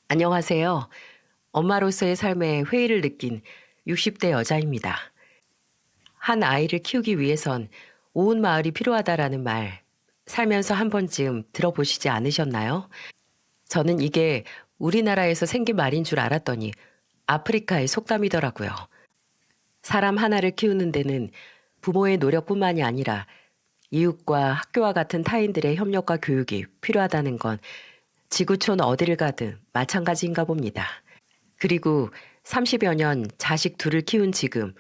안녕하세요. 엄마로서의 삶에 회의를 느낀 60대 여자입니다. 한 아이를 키우기 위해선 온 마을이 필요하다라는 말, 살면서 한 번쯤 들어보시지 않으셨나요? 저는 이게 우리나라에서 생긴 말인 줄 알았더니 아프리카의 속담이더라고요. 사람 하나를 키우는 데는 부모의 노력뿐만이 아니라 이웃과 학교와 같은 타인들의 협력과 교육이 필요하다는 건 지구촌 어디를 가든 마찬가지인가 봅니다. 그리고 30여 년 자식 둘을 키운 지금,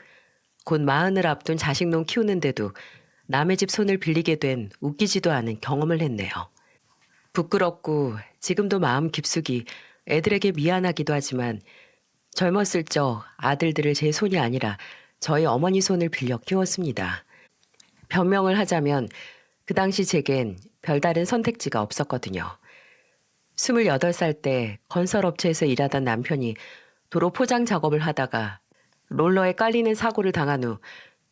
곧 마흔을 앞둔 자식놈 키우는데도 남의 집 손을 빌리게 된 웃기지도 않은 경험을 했네요. 부끄럽고 지금도 마음 깊숙이 애들에게 미안하기도 하지만 젊었을 적 아들들을 제 손이 아니라 저희 어머니 손을 빌려 키웠습니다. 변명을 하자면 그 당시 제겐 별다른 선택지가 없었거든요. 28살 때 건설업체에서 일하던 남편이 도로 포장 작업을 하다가 롤러에 깔리는 사고를 당한 후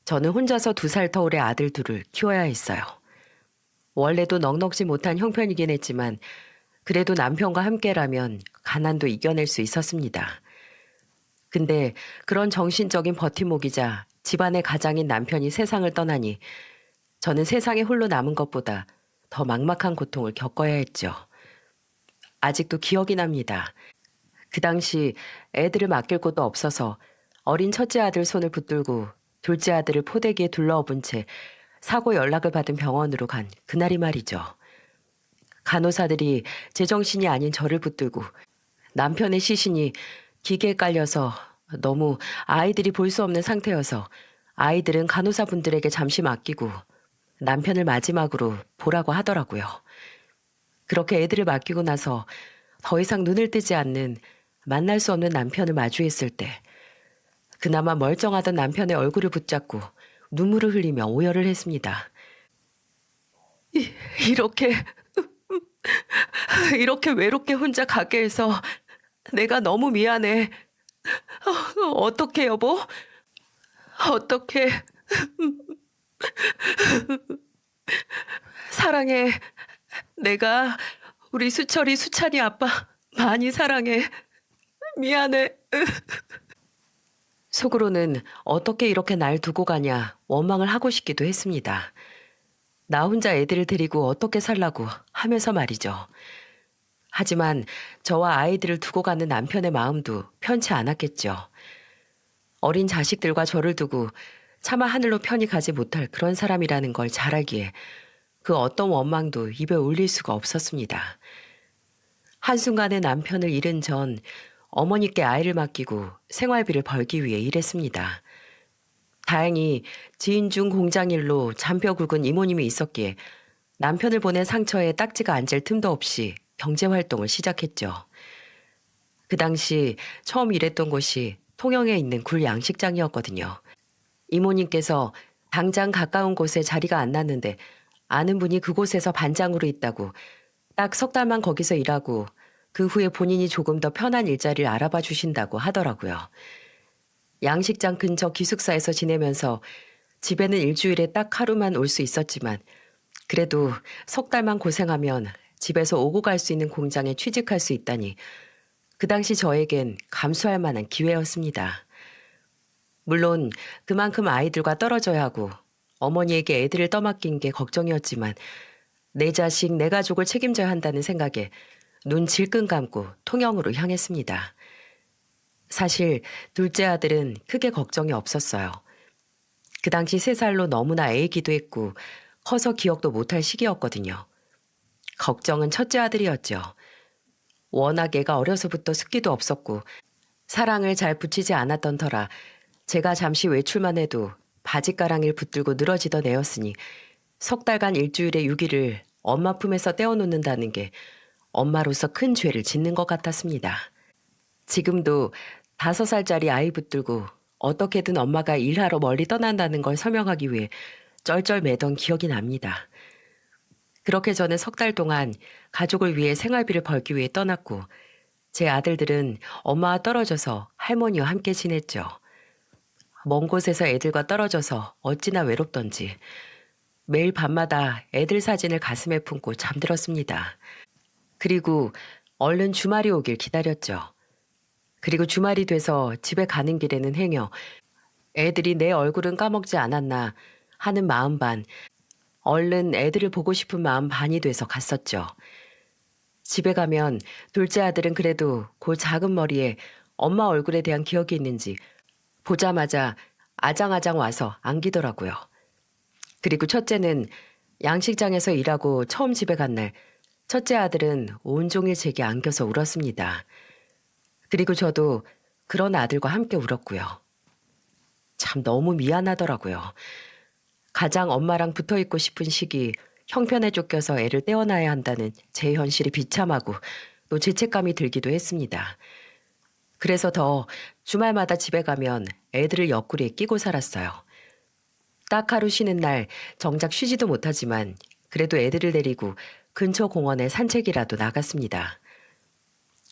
저는 혼자서 2살 터울의 아들 둘을 키워야 했어요. 원래도 넉넉지 못한 형편이긴 했지만 그래도 남편과 함께라면 가난도 이겨낼 수 있었습니다. 근데 그런 정신적인 버팀목이자 집안의 가장인 남편이 세상을 떠나니 저는 세상에 홀로 남은 것보다 더 막막한 고통을 겪어야 했죠. 아직도 기억이 납니다. 그 당시 애들을 맡길 곳도 없어서 어린 첫째 아들 손을 붙들고 둘째 아들을 포대기에 둘러엎은 채 사고 연락을 받은 병원으로 간 그날이 말이죠. 간호사들이 제정신이 아닌 저를 붙들고 남편의 시신이 기계에 깔려서 너무 아이들이 볼 수 없는 상태여서 아이들은 간호사분들에게 잠시 맡기고 남편을 마지막으로 보라고 하더라고요. 그렇게 애들을 맡기고 나서 더 이상 눈을 뜨지 않는 만날 수 없는 남편을 마주했을 때 그나마 멀쩡하던 남편의 얼굴을 붙잡고 눈물을 흘리며 오열을 했습니다. 이렇게 이렇게 외롭게 혼자 가게 해서 내가 너무 미안해. 어떡해 여보? 어떡해. 사랑해. 내가 우리 수철이 수찬이 아빠 많이 사랑해. 미안해. 속으로는 어떻게 이렇게 날 두고 가냐 원망을 하고 싶기도 했습니다. 나 혼자 애들을 데리고 어떻게 살라고 하면서 말이죠. 하지만 저와 아이들을 두고 가는 남편의 마음도 편치 않았겠죠. 어린 자식들과 저를 두고 차마 하늘로 편히 가지 못할 그런 사람이라는 걸 잘 알기에 그 어떤 원망도 입에 올릴 수가 없었습니다. 한순간에 남편을 잃은 전 어머니께 아이를 맡기고 생활비를 벌기 위해 일했습니다. 다행히 지인 중 공장 일로 잔뼈 굵은 이모님이 있었기에 남편을 보낸 상처에 딱지가 앉을 틈도 없이 경제활동을 시작했죠. 그 당시 처음 일했던 곳이 통영에 있는 굴 양식장이었거든요. 이모님께서 당장 가까운 곳에 자리가 안 났는데 아는 분이 그곳에서 반장으로 있다고 딱 3달만 거기서 일하고 그 후에 본인이 조금 더 편한 일자리를 알아봐 주신다고 하더라고요. 양식장 근처 기숙사에서 지내면서 집에는 일주일에 딱 하루만 올 수 있었지만 그래도 3달만 고생하면 집에서 오고 갈 수 있는 공장에 취직할 수 있다니 그 당시 저에겐 감수할 만한 기회였습니다. 물론 그만큼 아이들과 떨어져야 하고 어머니에게 애들을 떠맡긴 게 걱정이었지만 내 자식, 내 가족을 책임져야 한다는 생각에 눈 질끈 감고 통영으로 향했습니다. 사실 둘째 아들은 크게 걱정이 없었어요. 그 당시 3살로 너무나 애기도 했고 커서 기억도 못할 시기였거든요. 걱정은 첫째 아들이었죠. 워낙 애가 어려서부터 습기도 없었고 사랑을 잘 붙이지 않았던 터라 제가 잠시 외출만 해도 바짓가랑이를 붙들고 늘어지던 애였으니 3달간 일주일에 6일을 엄마 품에서 떼어놓는다는 게 엄마로서 큰 죄를 짓는 것 같았습니다. 지금도 5살짜리 아이 붙들고 어떻게든 엄마가 일하러 멀리 떠난다는 걸 설명하기 위해 쩔쩔매던 기억이 납니다. 그렇게 저는 3달 동안 가족을 위해 생활비를 벌기 위해 떠났고 제 아들들은 엄마와 떨어져서 할머니와 함께 지냈죠. 먼 곳에서 애들과 떨어져서 어찌나 외롭던지 매일 밤마다 애들 사진을 가슴에 품고 잠들었습니다. 그리고 얼른 주말이 오길 기다렸죠. 그리고 주말이 돼서 집에 가는 길에는 행여 애들이 내 얼굴은 까먹지 않았나 하는 마음 반, 얼른 애들을 보고 싶은 마음 반이 돼서 갔었죠. 집에 가면 둘째 아들은 그래도 그 작은 머리에 엄마 얼굴에 대한 기억이 있는지 보자마자 아장아장 와서 안기더라고요. 그리고 첫째는 양식장에서 일하고 처음 집에 간 날 첫째 아들은 온종일 제게 안겨서 울었습니다. 그리고 저도 그런 아들과 함께 울었고요. 참 너무 미안하더라고요. 가장 엄마랑 붙어 있고 싶은 시기 형편에 쫓겨서 애를 떼어놔야 한다는 제 현실이 비참하고 또 죄책감이 들기도 했습니다. 그래서 더 주말마다 집에 가면 애들을 옆구리에 끼고 살았어요. 딱 하루 쉬는 날 정작 쉬지도 못하지만 그래도 애들을 데리고 근처 공원에 산책이라도 나갔습니다.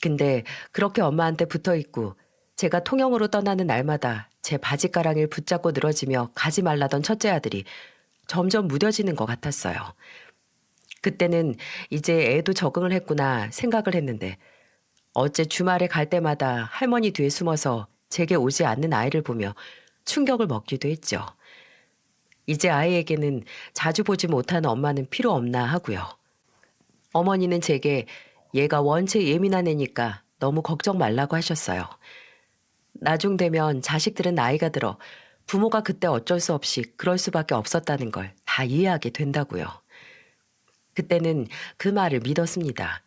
근데 그렇게 엄마한테 붙어 있고 제가 통영으로 떠나는 날마다 제 바지가랑이를 붙잡고 늘어지며 가지 말라던 첫째 아들이 점점 무뎌지는 것 같았어요. 그때는 이제 애도 적응을 했구나 생각을 했는데 어째 주말에 갈 때마다 할머니 뒤에 숨어서 제게 오지 않는 아이를 보며 충격을 먹기도 했죠. 이제 아이에게는 자주 보지 못하는 엄마는 필요 없나 하고요. 어머니는 제게 얘가 원체 예민한 애니까 너무 걱정 말라고 하셨어요. 나중 되면 자식들은 나이가 들어 부모가 그때 어쩔 수 없이 그럴 수밖에 없었다는 걸 다 이해하게 된다고요. 그때는 그 말을 믿었습니다.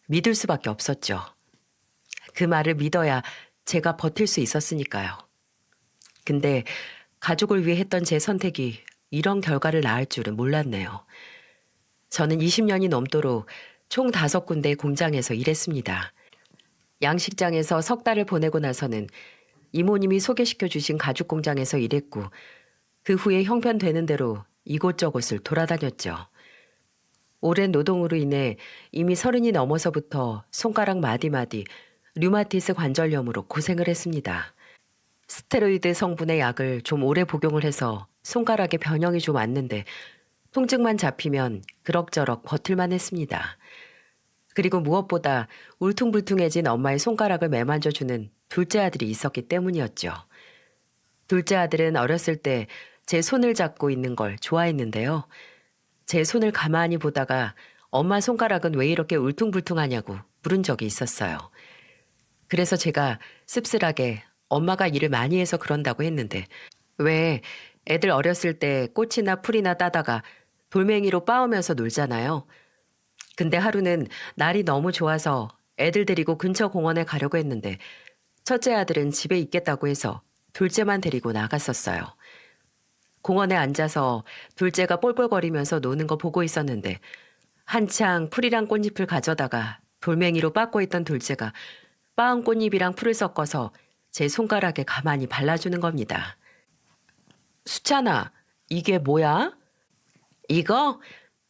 믿을 수밖에 없었죠. 그 말을 믿어야 제가 버틸 수 있었으니까요. 근데 가족을 위해 했던 제 선택이 이런 결과를 낳을 줄은 몰랐네요. 저는 20년이 넘도록 총 5군데의 공장에서 일했습니다. 양식장에서 석 달을 보내고 나서는 이모님이 소개시켜 주신 가죽 공장에서 일했고 그 후에 형편되는 대로 이곳저곳을 돌아다녔죠. 오랜 노동으로 인해 이미 30이 넘어서부터 손가락 마디마디 류마티스 관절염으로 고생을 했습니다. 스테로이드 성분의 약을 좀 오래 복용을 해서 손가락에 변형이 좀 왔는데 통증만 잡히면 그럭저럭 버틸만 했습니다. 그리고 무엇보다 울퉁불퉁해진 엄마의 손가락을 매만져주는 둘째 아들이 있었기 때문이었죠. 둘째 아들은 어렸을 때 제 손을 잡고 있는 걸 좋아했는데요. 제 손을 가만히 보다가 엄마 손가락은 왜 이렇게 울퉁불퉁하냐고 물은 적이 있었어요. 그래서 제가 씁쓸하게 엄마가 일을 많이 해서 그런다고 했는데 왜 애들 어렸을 때 꽃이나 풀이나 따다가 돌멩이로 빻으면서 놀잖아요. 근데 하루는 날이 너무 좋아서 애들 데리고 근처 공원에 가려고 했는데 첫째 아들은 집에 있겠다고 해서 둘째만 데리고 나갔었어요. 공원에 앉아서 둘째가 볼볼거리면서 노는 거 보고 있었는데 한창 풀이랑 꽃잎을 가져다가 돌멩이로 빻고 있던 둘째가 빻은 꽃잎이랑 풀을 섞어서 제 손가락에 가만히 발라주는 겁니다. 수찬아, 이게 뭐야?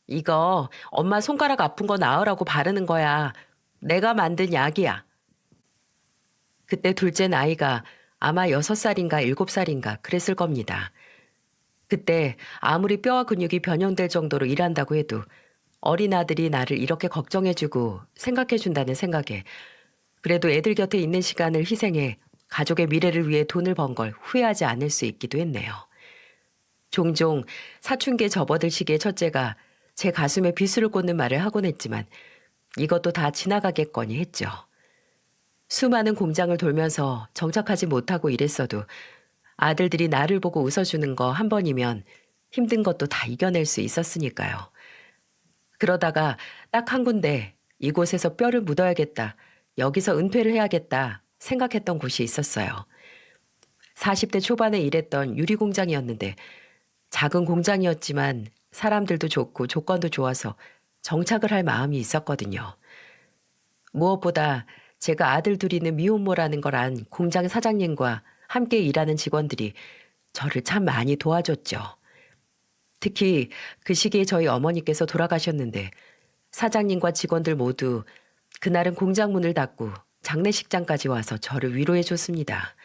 이거 엄마 손가락 아픈 거 나으라고 바르는 거야. 내가 만든 약이야. 그때 둘째 나이가 아마 6살인가 7살인가 그랬을 겁니다. 그때 아무리 뼈와 근육이 변형될 정도로 일한다고 해도 어린 아들이 나를 이렇게 걱정해주고 생각해준다는 생각에 그래도 애들 곁에 있는 시간을 희생해 가족의 미래를 위해 돈을 번 걸 후회하지 않을 수 있기도 했네요. 종종 사춘기에 접어들 시기의 첫째가 제 가슴에 비수를 꽂는 말을 하곤 했지만 이것도 다 지나가겠거니 했죠. 수많은 공장을 돌면서 정착하지 못하고 일했어도 아들들이 나를 보고 웃어주는 거 한 번이면 힘든 것도 다 이겨낼 수 있었으니까요. 그러다가 딱 한 군데 이곳에서 뼈를 묻어야겠다, 여기서 은퇴를 해야겠다 생각했던 곳이 있었어요. 40대 초반에 일했던 유리공장이었는데 작은 공장이었지만 사람들도 좋고 조건도 좋아서 정착을 할 마음이 있었거든요. 무엇보다 제가 아들 둘이는 미혼모라는 걸 안 공장 사장님과 함께 일하는 직원들이 저를 참 많이 도와줬죠. 특히 그 시기에 저희 어머니께서 돌아가셨는데 사장님과 직원들 모두 그날은 공장 문을 닫고 장례식장까지 와서 저를 위로해 줬습니다.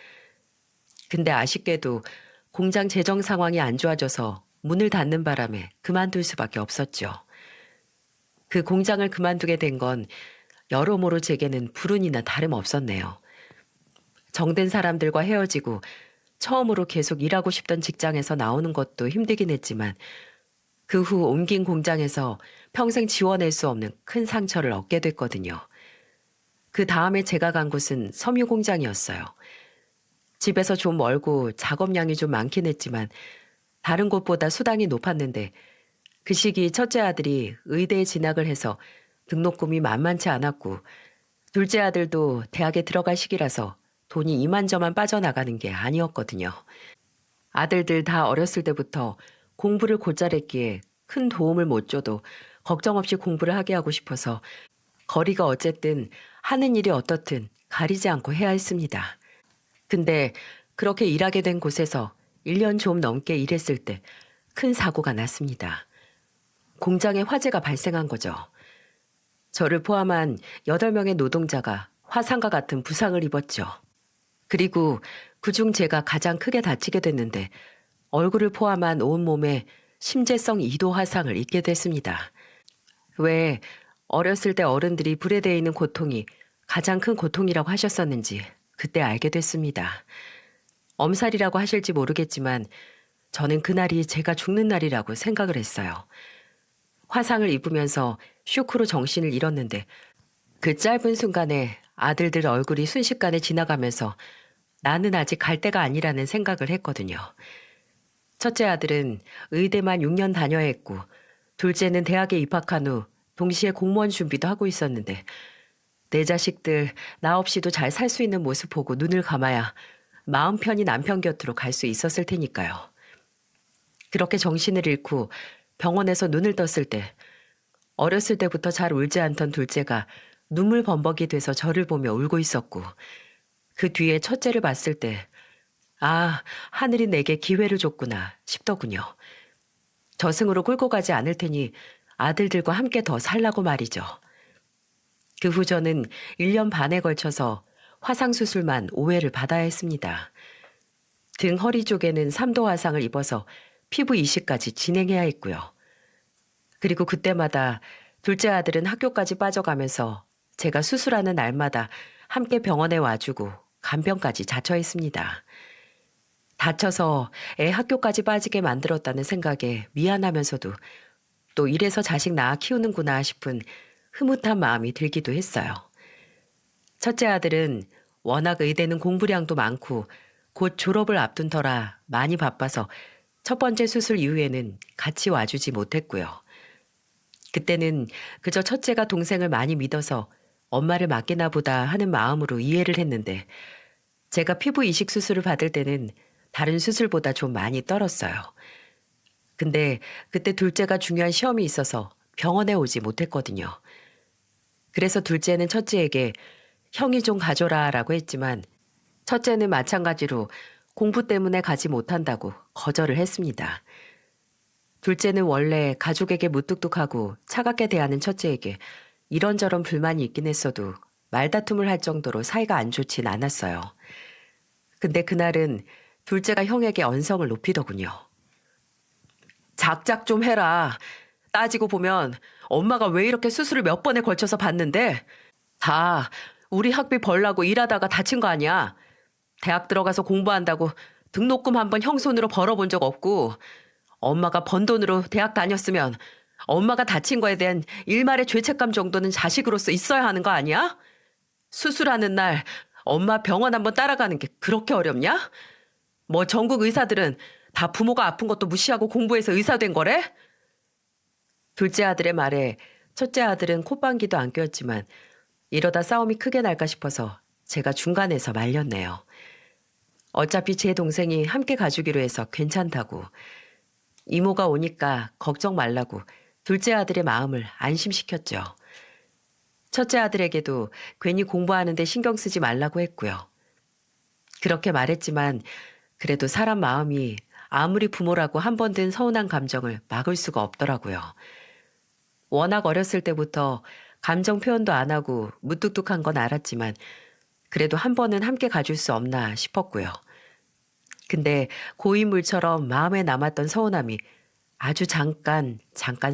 근데 아쉽게도 공장 재정 상황이 안 좋아져서 문을 닫는 바람에 그만둘 수밖에 없었죠. 그 공장을 그만두게 된 건 여러모로 제게는 불운이나 다름없었네요. 정든 사람들과 헤어지고 처음으로 계속 일하고 싶던 직장에서 나오는 것도 힘들긴 했지만 그 후 옮긴 공장에서 평생 지워낼 수 없는 큰 상처를 얻게 됐거든요. 그 다음에 제가 간 곳은 섬유 공장이었어요. 집에서 좀 멀고 작업량이 좀 많긴 했지만 다른 곳보다 수당이 높았는데 그 시기 첫째 아들이 의대에 진학을 해서 등록금이 만만치 않았고 둘째 아들도 대학에 들어갈 시기라서 돈이 이만저만 빠져나가는 게 아니었거든요. 아들들 다 어렸을 때부터 공부를 곧잘 했기에 큰 도움을 못 줘도 걱정 없이 공부를 하게 하고 싶어서 거리가 어쨌든 하는 일이 어떻든 가리지 않고 해야 했습니다. 근데 그렇게 일하게 된 곳에서 1년 좀 넘게 일했을 때 큰 사고가 났습니다. 공장에 화재가 발생한 거죠. 저를 포함한 8명의 노동자가 화상과 같은 부상을 입었죠. 그리고 그중 제가 가장 크게 다치게 됐는데 얼굴을 포함한 온몸에 심재성 2도 화상을 입게 됐습니다. 왜 어렸을 때 어른들이 불에 대해 있는 고통이 가장 큰 고통이라고 하셨었는지 그때 알게 됐습니다. 엄살이라고 하실지 모르겠지만 저는 그날이 제가 죽는 날이라고 생각을 했어요. 화상을 입으면서 쇼크로 정신을 잃었는데 그 짧은 순간에 아들들 얼굴이 순식간에 지나가면서 나는 아직 갈 때가 아니라는 생각을 했거든요. 첫째 아들은 의대만 6년 다녀야 했고 둘째는 대학에 입학한 후 동시에 공무원 준비도 하고 있었는데 내 자식들 나 없이도 잘 살 수 있는 모습 보고 눈을 감아야 마음 편히 남편 곁으로 갈 수 있었을 테니까요. 그렇게 정신을 잃고 병원에서 눈을 떴을 때 어렸을 때부터 잘 울지 않던 둘째가 눈물 범벅이 돼서 저를 보며 울고 있었고 그 뒤에 첫째를 봤을 때 아, 하늘이 내게 기회를 줬구나 싶더군요. 저승으로 끌고 가지 않을 테니 아들들과 함께 더 살라고 말이죠. 그 후 저는 1년 반에 걸쳐서 화상수술만 5회를 받아야 했습니다. 등 허리 쪽에는 3도 화상을 입어서 피부 이식까지 진행해야 했고요. 그리고 그때마다 둘째 아들은 학교까지 빠져가면서 제가 수술하는 날마다 함께 병원에 와주고 간병까지 자처했습니다. 다쳐서 애 학교까지 빠지게 만들었다는 생각에 미안하면서도 또 이래서 자식 낳아 키우는구나 싶은 흐뭇한 마음이 들기도 했어요. 첫째 아들은 워낙 의대는 공부량도 많고 곧 졸업을 앞둔 터라 많이 바빠서 첫 번째 수술 이후에는 같이 와주지 못했고요. 그때는 그저 첫째가 동생을 많이 믿어서 엄마를 맡기나 보다 하는 마음으로 이해를 했는데 제가 피부 이식 수술을 받을 때는 다른 수술보다 좀 많이 떨었어요. 근데 그때 둘째가 중요한 시험이 있어서 병원에 오지 못했거든요. 그래서 둘째는 첫째에게 형이 좀 가줘라 라고 했지만 첫째는 마찬가지로 공부 때문에 가지 못한다고 거절을 했습니다. 둘째는 원래 가족에게 무뚝뚝하고 차갑게 대하는 첫째에게 이런저런 불만이 있긴 했어도 말다툼을 할 정도로 사이가 안 좋진 않았어요. 근데 그날은 둘째가 형에게 언성을 높이더군요. 작작 좀 해라. 따지고 보면 엄마가 왜 이렇게 수술을 몇 번에 걸쳐서 받는데 다 우리 학비 벌라고 일하다가 다친 거 아니야. 대학 들어가서 공부한다고 등록금 한 번 형 손으로 벌어본 적 없고 엄마가 번 돈으로 대학 다녔으면 엄마가 다친 거에 대한 일말의 죄책감 정도는 자식으로서 있어야 하는 거 아니야? 수술하는 날 엄마 병원 한번 따라가는 게 그렇게 어렵냐? 뭐 전국 의사들은 다 부모가 아픈 것도 무시하고 공부해서 의사 된 거래? 둘째 아들의 말에 첫째 아들은 콧방귀도 안 뀌었지만 이러다 싸움이 크게 날까 싶어서 제가 중간에서 말렸네요. 어차피 제 동생이 함께 가주기로 해서 괜찮다고. 이모가 오니까 걱정 말라고 둘째 아들의 마음을 안심시켰죠. 첫째 아들에게도 괜히 공부하는데 신경 쓰지 말라고 했고요. 그렇게 말했지만 그래도 사람 마음이 아무리 부모라고 한 번 든 서운한 감정을 막을 수가 없더라고요. 워낙 어렸을 때부터 감정 표현도 안 하고 무뚝뚝한 건 알았지만 그래도 한 번은 함께 가줄 수 없나 싶었고요. 근데 고인물처럼 마음에 남았던 서운함이 아주 잠깐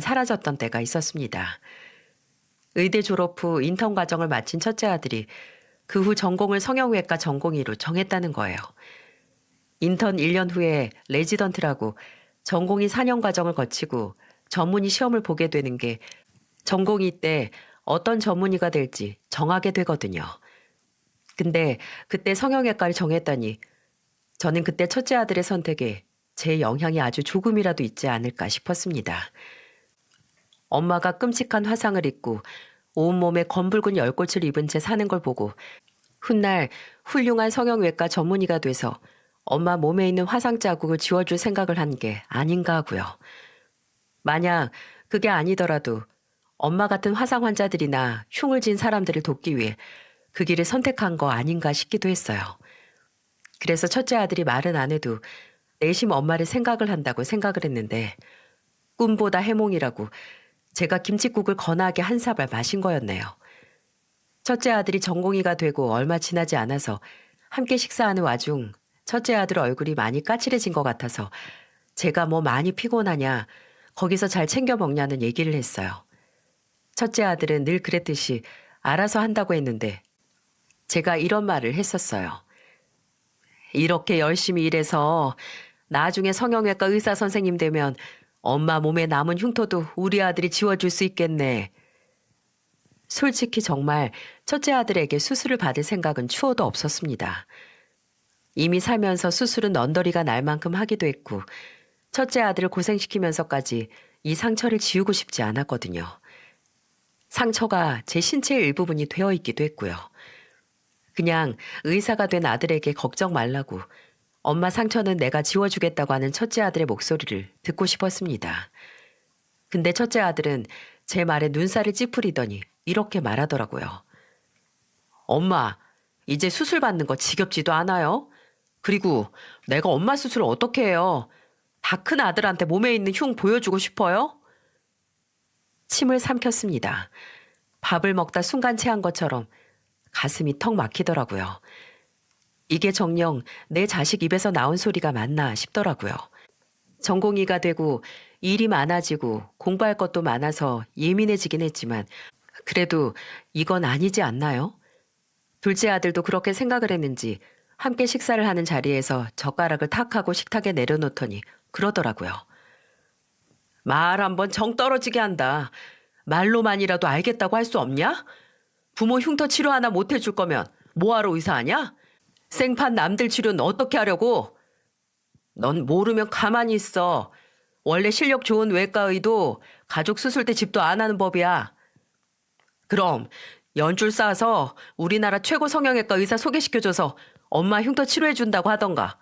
사라졌던 때가 있었습니다. 의대 졸업 후 인턴 과정을 마친 첫째 아들이 그 후 전공을 성형외과 전공의로 정했다는 거예요. 인턴 1년 후에 레지던트라고 전공의 4년 과정을 거치고 전문의 시험을 보게 되는 게 전공의 때 어떤 전문의가 될지 정하게 되거든요. 근데 그때 성형외과를 정했다니 저는 그때 첫째 아들의 선택에 제 영향이 아주 조금이라도 있지 않을까 싶었습니다. 엄마가 끔찍한 화상을 입고 온몸에 검붉은 열꽃을 입은 채 사는 걸 보고 훗날 훌륭한 성형외과 전문의가 돼서 엄마 몸에 있는 화상 자국을 지워줄 생각을 한 게 아닌가 하고요. 만약 그게 아니더라도 엄마 같은 화상 환자들이나 흉을 진 사람들을 돕기 위해 그 길을 선택한 거 아닌가 싶기도 했어요. 그래서 첫째 아들이 말은 안 해도 내심 엄마를 생각을 한다고 생각을 했는데 꿈보다 해몽이라고 제가 김칫국을 거나하게 한 사발 마신 거였네요. 첫째 아들이 전공의가 되고 얼마 지나지 않아서 함께 식사하는 와중 첫째 아들 얼굴이 많이 까칠해진 것 같아서 제가 뭐 많이 피곤하냐, 거기서 잘 챙겨 먹냐는 얘기를 했어요. 첫째 아들은 늘 그랬듯이 알아서 한다고 했는데 제가 이런 말을 했었어요. 이렇게 열심히 일해서 나중에 성형외과 의사 선생님 되면 엄마 몸에 남은 흉터도 우리 아들이 지워줄 수 있겠네. 솔직히 정말 첫째 아들에게 수술을 받을 생각은 추호도 없었습니다. 이미 살면서 수술은 언더리가 날 만큼 하기도 했고 첫째 아들을 고생시키면서까지 이 상처를 지우고 싶지 않았거든요. 상처가 제 신체의 일부분이 되어 있기도 했고요. 그냥 의사가 된 아들에게 걱정 말라고 엄마 상처는 내가 지워주겠다고 하는 첫째 아들의 목소리를 듣고 싶었습니다. 근데 첫째 아들은 제 말에 눈살을 찌푸리더니 이렇게 말하더라고요. 엄마, 이제 수술 받는 거 지겹지도 않아요? 그리고 내가 엄마 수술을 어떻게 해요? 다 큰 아들한테 몸에 있는 흉 보여주고 싶어요? 침을 삼켰습니다. 밥을 먹다 순간 체한 것처럼 가슴이 턱 막히더라고요. 이게 정녕 내 자식 입에서 나온 소리가 맞나 싶더라고요. 전공의가 되고 일이 많아지고 공부할 것도 많아서 예민해지긴 했지만 그래도 이건 아니지 않나요? 둘째 아들도 그렇게 생각을 했는지 함께 식사를 하는 자리에서 젓가락을 탁 하고 식탁에 내려놓더니 그러더라고요. 말 한번 정 떨어지게 한다. 말로만이라도 알겠다고 할 수 없냐? 부모 흉터 치료 하나 못 해줄 거면 뭐하러 의사하냐? 생판 남들 치료는 어떻게 하려고? 넌 모르면 가만히 있어. 원래 실력 좋은 외과의도 가족 수술 때 집도 안 하는 법이야. 그럼 연줄 쌓아서 우리나라 최고 성형외과 의사 소개시켜줘서 엄마 흉터 치료해준다고 하던가.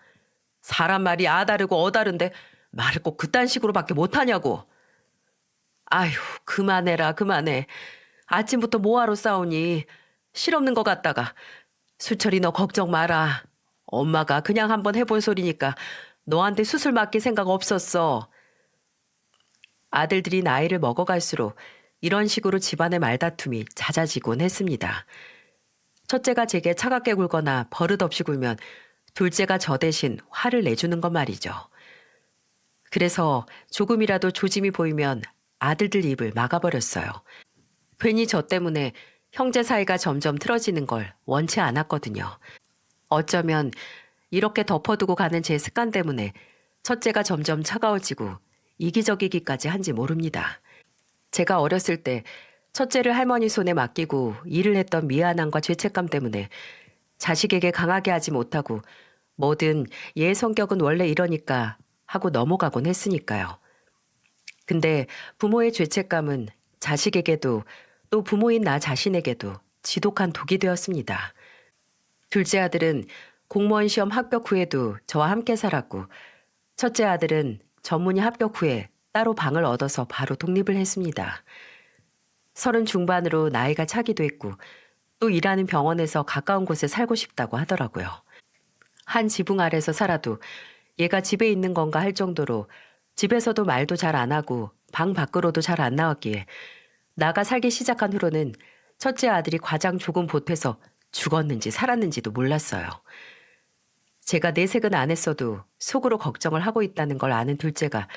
사람 말이 아다르고 어다른데 말을 꼭 그딴 식으로밖에 못하냐고. 아휴, 그만해라, 그만해. 아침부터 뭐하러 싸우니. 실없는 것 같다가. 수철이 너 걱정 마라. 엄마가 그냥 한번 해본 소리니까 너한테 수술 맡길 생각 없었어. 아들들이 나이를 먹어갈수록 이런 식으로 집안의 말다툼이 잦아지곤 했습니다. 첫째가 제게 차갑게 굴거나 버릇없이 굴면 둘째가 저 대신 화를 내주는 것 말이죠. 그래서 조금이라도 조짐이 보이면 아들들 입을 막아버렸어요. 괜히 저 때문에 형제 사이가 점점 틀어지는 걸 원치 않았거든요. 어쩌면 이렇게 덮어두고 가는 제 습관 때문에 첫째가 점점 차가워지고 이기적이기까지 한지 모릅니다. 제가 어렸을 때 첫째를 할머니 손에 맡기고 일을 했던 미안함과 죄책감 때문에 자식에게 강하게 하지 못하고 뭐든 얘 성격은 원래 이러니까 하고 넘어가곤 했으니까요. 근데 부모의 죄책감은 자식에게도 또 부모인 나 자신에게도 지독한 독이 되었습니다. 둘째 아들은 공무원 시험 합격 후에도 저와 함께 살았고 첫째 아들은 전문의 합격 후에 따로 방을 얻어서 바로 독립을 했습니다. 30 중반으로 나이가 차기도 했고 또 일하는 병원에서 가까운 곳에 살고 싶다고 하더라고요. 한 지붕 아래서 살아도 얘가 집에 있는 건가 할 정도로 집에서도 말도 잘 안 하고 방 밖으로도 잘 안 나왔기에 나가 살기 시작한 후로는 첫째 아들이 과장 조금 보태서 죽었는지 살았는지도 몰랐어요. 제가 내색은 안 했어도 속으로 걱정을 하고 있다는 걸 아는 둘째가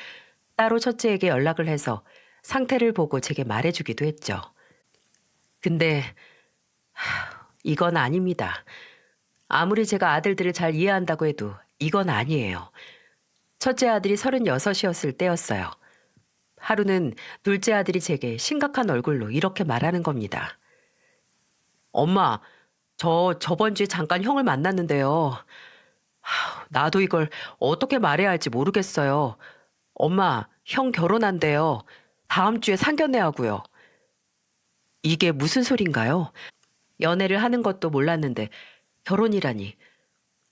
따로 첫째에게 연락을 해서 상태를 보고 제게 말해주기도 했죠. 근데 이건 아닙니다. 아무리 제가 아들들을 잘 이해한다고 해도 이건 아니에요. 첫째 아들이 36이었을 때였어요. 하루는 둘째 아들이 제게 심각한 얼굴로 이렇게 말하는 겁니다. 엄마, 저번 주에 잠깐 형을 만났는데요. 나도 이걸 어떻게 말해야 할지 모르겠어요. 엄마, 형 결혼한대요. 다음 주에 상견례 하고요. 이게 무슨 소린가요? 연애를 하는 것도 몰랐는데 결혼이라니.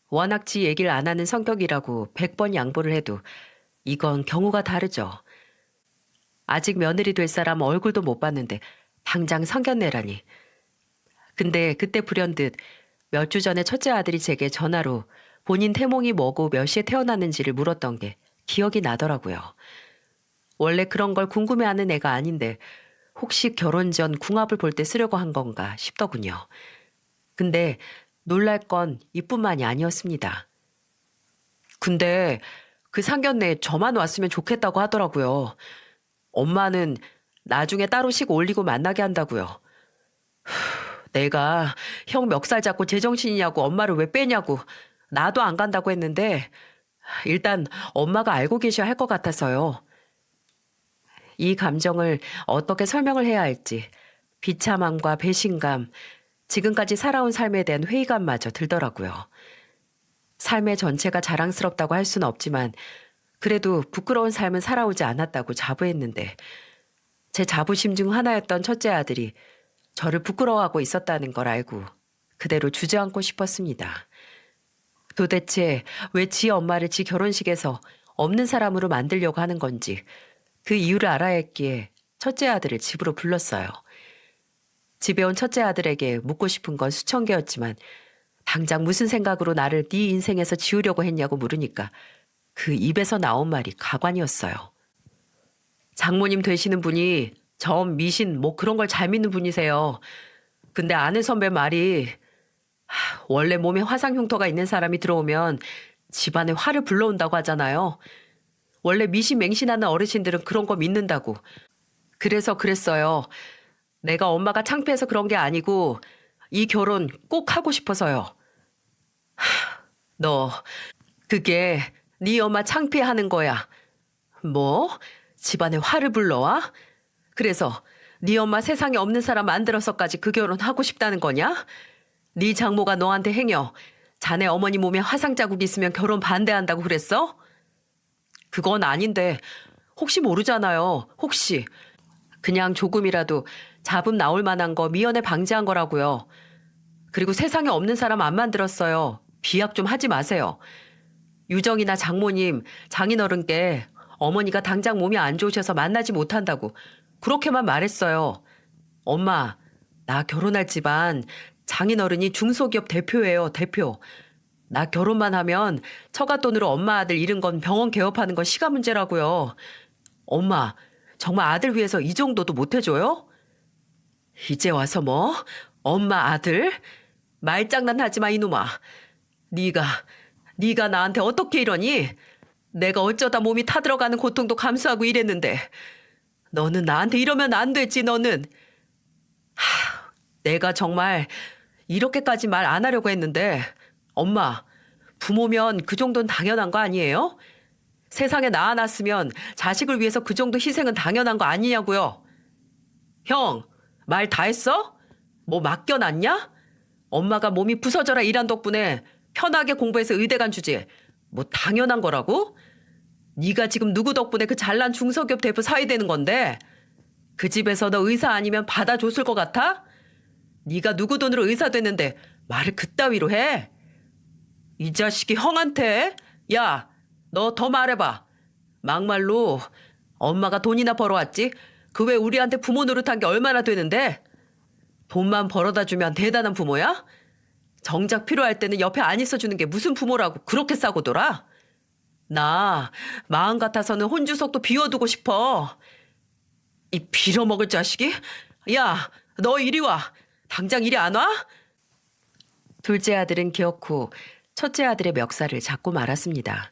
워낙 지 얘기를 안 하는 성격이라고 100번 양보를 해도 이건 경우가 다르죠. 아직 며느리 될 사람 얼굴도 못 봤는데 당장 상견례라니. 근데 그때 불현듯 몇 주 전에 첫째 아들이 제게 전화로 본인 태몽이 뭐고 몇 시에 태어났는지를 물었던 게 기억이 나더라고요. 원래 그런 걸 궁금해하는 애가 아닌데 혹시 결혼 전 궁합을 볼 때 쓰려고 한 건가 싶더군요. 근데 놀랄 건 이뿐만이 아니었습니다. 근데 그 상견례에 저만 왔으면 좋겠다고 하더라고요. 엄마는 나중에 따로 식 올리고 만나게 한다고요. 내가 형 멱살 잡고 제정신이냐고 엄마를 왜 빼냐고 나도 안 간다고 했는데 일단 엄마가 알고 계셔야 할 것 같아서요. 이 감정을 어떻게 설명을 해야 할지 비참함과 배신감, 지금까지 살아온 삶에 대한 회의감마저 들더라고요. 삶의 전체가 자랑스럽다고 할 수는 없지만 그래도 부끄러운 삶은 살아오지 않았다고 자부했는데 제 자부심 중 하나였던 첫째 아들이 저를 부끄러워하고 있었다는 걸 알고 그대로 주저앉고 싶었습니다. 도대체 왜 지 엄마를 지 결혼식에서 없는 사람으로 만들려고 하는 건지 그 이유를 알아야 했기에 첫째 아들을 집으로 불렀어요. 집에 온 첫째 아들에게 묻고 싶은 건 수천 개였지만 당장 무슨 생각으로 나를 네 인생에서 지우려고 했냐고 물으니까 그 입에서 나온 말이 가관이었어요. 장모님 되시는 분이 점, 미신 뭐 그런 걸 잘 믿는 분이세요. 근데 아는 선배 말이 원래 몸에 화상 흉터가 있는 사람이 들어오면 집안에 화를 불러온다고 하잖아요. 원래 미신 맹신하는 어르신들은 그런 거 믿는다고. 그래서 그랬어요. 내가 엄마가 창피해서 그런 게 아니고 이 결혼 꼭 하고 싶어서요. 너 그게 네 엄마 창피해하는 거야. 뭐? 집안에 화를 불러와? 그래서 네 엄마 세상에 없는 사람 만들어서까지 그 결혼 하고 싶다는 거냐? 네 장모가 너한테 행여 자네 어머니 몸에 화상 자국 있으면 결혼 반대한다고 그랬어? 그건 아닌데 혹시 모르잖아요. 혹시 그냥 조금이라도 잡음 나올 만한 거 미연에 방지한 거라고요. 그리고 세상에 없는 사람 안 만들었어요. 비약 좀 하지 마세요. 유정이나 장모님, 장인어른께 어머니가 당장 몸이 안 좋으셔서 만나지 못한다고 그렇게만 말했어요. 엄마, 나 결혼할 집안 장인어른이 중소기업 대표예요, 대표. 나 결혼만 하면 처가 돈으로 엄마 아들 잃은 건 병원 개업하는 건 시간 문제라고요. 엄마, 정말 아들 위해서 이 정도도 못 해줘요? 이제 와서 뭐? 엄마 아들? 말장난 하지 마, 이놈아. 네가 나한테 어떻게 이러니? 내가 어쩌다 몸이 타들어가는 고통도 감수하고 이랬는데 너는 나한테 이러면 안 되지, 너는. 내가 정말 이렇게까지 말 안 하려고 했는데 엄마, 부모면 그 정도는 당연한 거 아니에요? 세상에 낳아놨으면 자식을 위해서 그 정도 희생은 당연한 거 아니냐고요. 형, 말 다 했어? 뭐 맡겨놨냐? 엄마가 몸이 부서져라 일한 덕분에 편하게 공부해서 의대 간 주지. 뭐 당연한 거라고? 네가 지금 누구 덕분에 그 잘난 중소기업 대표 사위 되는 건데 그 집에서 너 의사 아니면 받아줬을 것 같아? 네가 누구 돈으로 의사 됐는데 말을 그따위로 해? 이 자식이 형한테? 야, 너 더 말해봐. 막말로 엄마가 돈이나 벌어왔지? 그 외 우리한테 부모 노릇한 게 얼마나 되는데? 돈만 벌어다 주면 대단한 부모야? 정작 필요할 때는 옆에 안 있어주는 게 무슨 부모라고 그렇게 싸고 돌아? 나 마음 같아서는 혼주석도 비워두고 싶어. 이 빌어먹을 자식이? 야, 너 이리 와. 당장 이리 안 와? 둘째 아들은 기어코 첫째 아들의 멱살을 잡고 말았습니다.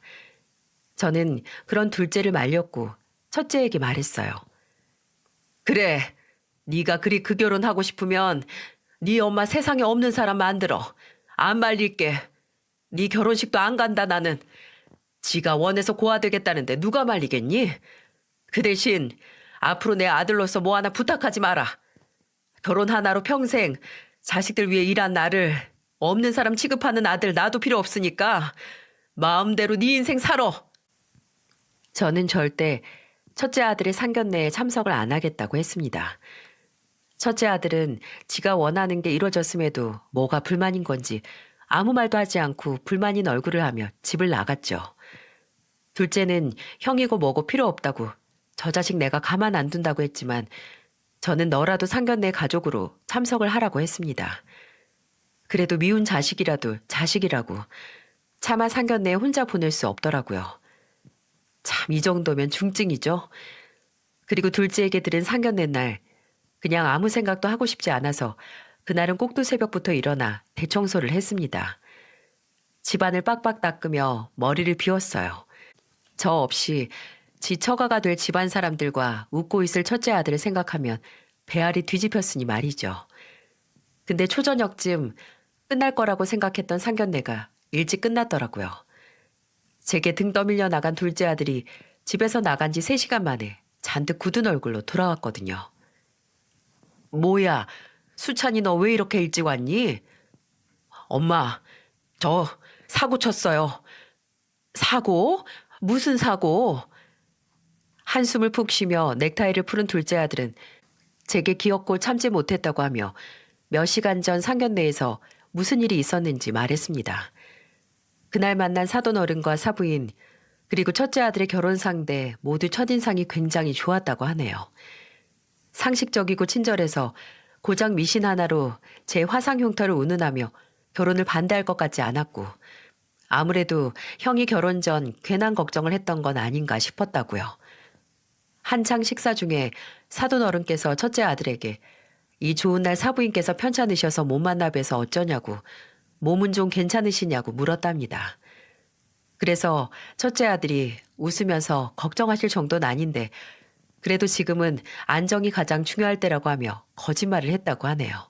저는 그런 둘째를 말렸고 첫째에게 말했어요. 그래, 네가 그리 그 결혼하고 싶으면 네 엄마 세상에 없는 사람 만들어. 안 말릴게. 네 결혼식도 안 간다 나는. 지가 원해서 고아되겠다는데 누가 말리겠니? 그 대신 앞으로 내 아들로서 뭐 하나 부탁하지 마라. 결혼 하나로 평생 자식들 위해 일한 나를 없는 사람 취급하는 아들 나도 필요 없으니까 마음대로 네 인생 살아. 저는 절대 첫째 아들의 상견례에 참석을 안 하겠다고 했습니다. 첫째 아들은 지가 원하는 게 이루어졌음에도 뭐가 불만인 건지 아무 말도 하지 않고 불만인 얼굴을 하며 집을 나갔죠. 둘째는 형이고 뭐고 필요 없다고 저 자식 내가 가만 안 둔다고 했지만 저는 너라도 상견례 가족으로 참석을 하라고 했습니다. 그래도 미운 자식이라도 자식이라고 차마 상견례에 혼자 보낼 수 없더라고요. 참 이 정도면 중증이죠. 그리고 둘째에게 들은 상견례 날 그냥 아무 생각도 하고 싶지 않아서 그날은 꼭두 새벽부터 일어나 대청소를 했습니다. 집안을 빡빡 닦으며 머리를 비웠어요. 저 없이 지 처가가 될 집안 사람들과 웃고 있을 첫째 아들을 생각하면 배알이 뒤집혔으니 말이죠. 근데 초저녁쯤 끝날 거라고 생각했던 상견례가 일찍 끝났더라고요. 제게 등 떠밀려 나간 둘째 아들이 집에서 나간 지 3시간 만에 잔뜩 굳은 얼굴로 돌아왔거든요. 뭐야, 수찬이 너 왜 이렇게 일찍 왔니? 엄마, 저 사고 쳤어요. 사고? 무슨 사고? 한숨을 푹 쉬며 넥타이를 푸른 둘째 아들은 제게 기억고 참지 못했다고 하며 몇 시간 전 상견례에서 무슨 일이 있었는지 말했습니다. 그날 만난 사돈 어른과 사부인 그리고 첫째 아들의 결혼 상대 모두 첫인상이 굉장히 좋았다고 하네요. 상식적이고 친절해서 고작 미신 하나로 제 화상 흉터를 운운하며 결혼을 반대할 것 같지 않았고 아무래도 형이 결혼 전 괜한 걱정을 했던 건 아닌가 싶었다고요. 한창 식사 중에 사돈 어른께서 첫째 아들에게 이 좋은 날 사부인께서 편찮으셔서 못 만나 뵈서 어쩌냐고 몸은 좀 괜찮으시냐고 물었답니다. 그래서 첫째 아들이 웃으면서 걱정하실 정도는 아닌데 그래도 지금은 안정이 가장 중요할 때라고 하며 거짓말을 했다고 하네요.